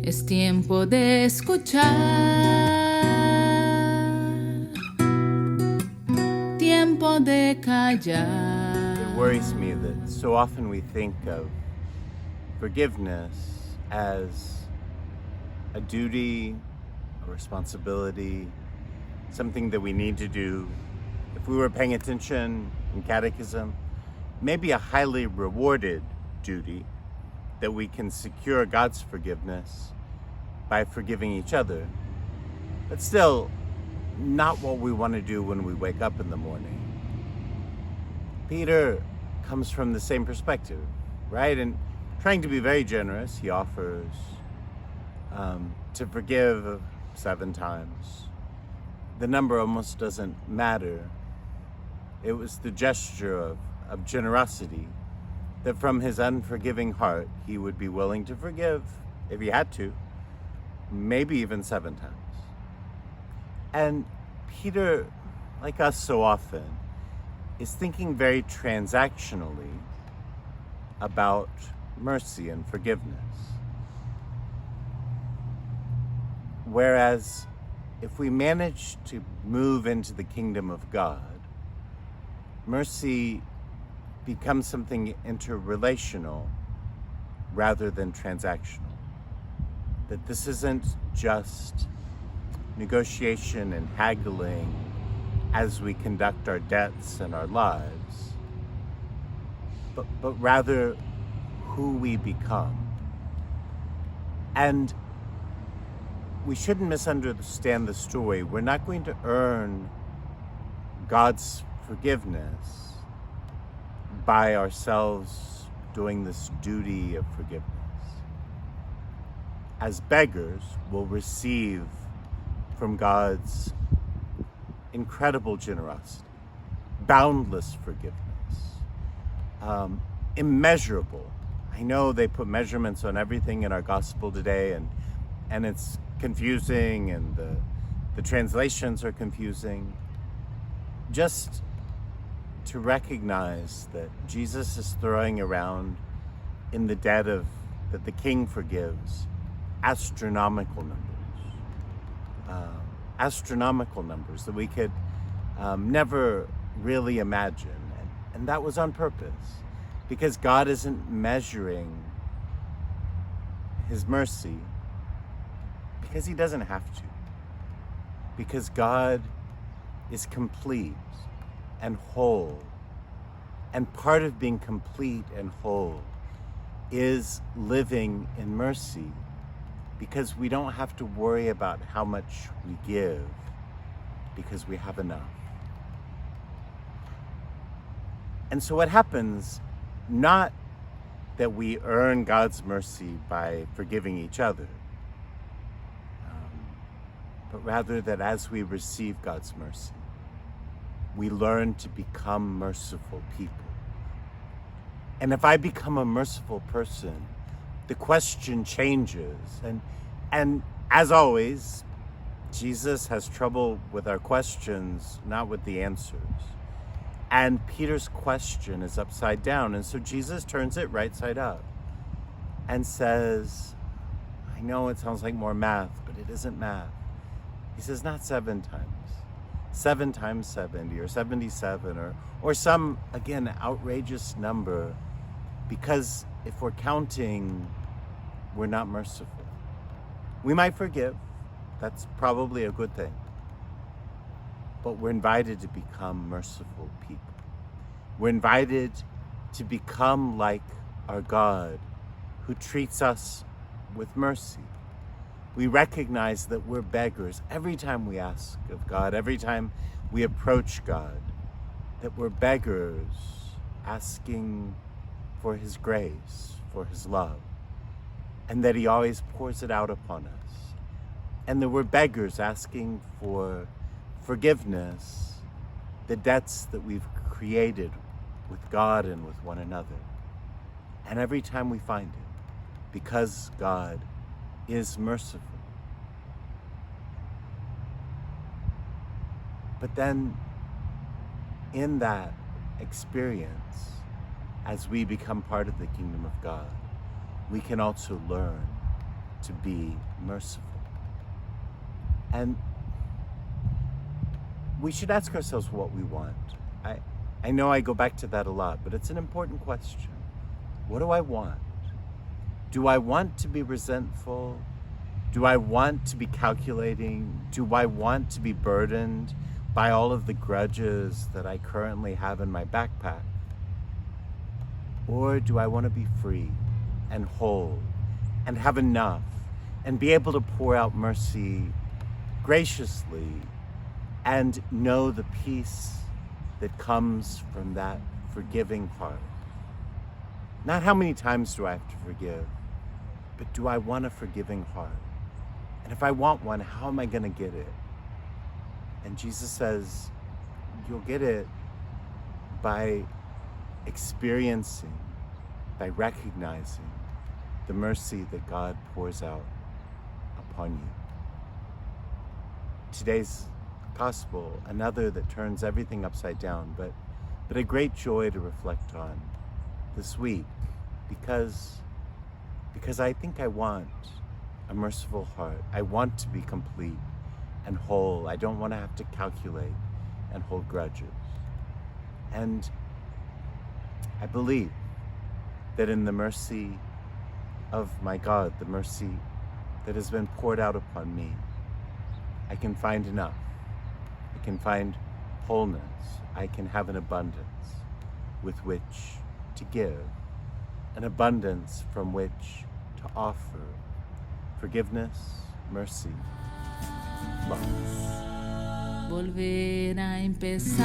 Es tiempo de escuchar, tiempo de callar. It worries me that so often we think of forgiveness as a duty, a responsibility, something that we need to do. If we were paying attention in catechism, maybe a highly rewarded duty that we can secure God's forgiveness by forgiving each other, but still not what we want to do when we wake up in the morning. Peter comes from the same perspective, right? And trying to be very generous, he offers to forgive 7 times. The number almost doesn't matter. It was the gesture of generosity that from his unforgiving heart, he would be willing to forgive if he had to, maybe even 7 times. And Peter, like us so often, is thinking very transactionally about mercy and forgiveness. Whereas if we manage to move into the kingdom of God, mercy becomes something interrelational rather than transactional. That this isn't just negotiation and haggling as we conduct our debts and our lives, but rather who we become. And we shouldn't misunderstand the story. We're not going to earn God's forgiveness by ourselves doing this duty of forgiveness. As beggars, we'll receive from God's incredible generosity, boundless forgiveness, immeasurable. I know they put measurements on everything in our gospel today, and it's confusing, and the translations are confusing. Just to recognize that Jesus is throwing around in the debt of that the King forgives astronomical numbers that we could never really imagine. And that was on purpose, because God isn't measuring his mercy because he doesn't have to. Because God is complete and whole. And part of being complete and whole is living in mercy, because we don't have to worry about how much we give, because we have enough. And so what happens, not that we earn God's mercy by forgiving each other, but rather that as we receive God's mercy, we learn to become merciful people. And if I become a merciful person, the question changes. And as always, Jesus has trouble with our questions, not with the answers. And Peter's question is upside down. And so Jesus turns it right side up and says, I know it sounds like more math, but it isn't math. He says, not 7 times. 7 times 70 or 77 or some, again, outrageous number, because if we're counting, we're not merciful. We might forgive. That's probably a good thing. But we're invited to become merciful people. We're invited to become like our God, who treats us with mercy. We recognize that we're beggars every time we ask of God, every time we approach God, that we're beggars asking for his grace, for his love, and that he always pours it out upon us. And that we're beggars asking for forgiveness, the debts that we've created with God and with one another. And every time we find it, because God is merciful. But then in that experience, as we become part of the kingdom of God, we can also learn to be merciful. And we should ask ourselves what we want. I know I go back to that a lot, but it's an important question. What do I want? Do I want to be resentful? Do I want to be calculating? Do I want to be burdened by all of the grudges that I currently have in my backpack? Or do I want to be free and whole and have enough and be able to pour out mercy graciously and know the peace that comes from that forgiving heart? Not how many times do I have to forgive, but do I want a forgiving heart? And if I want one, how am I going to get it? And Jesus says, you'll get it by experiencing, by recognizing the mercy that God pours out upon you. Today's gospel, another that turns everything upside down, but a great joy to reflect on this week, because I think I want a merciful heart. I want to be complete and whole. I don't want to have to calculate and hold grudges. And I believe that in the mercy of my God, the mercy that has been poured out upon me, I can find enough. I can find wholeness. I can have an abundance with which to give, an abundance from which to offer forgiveness, mercy, love. Volver a empezar.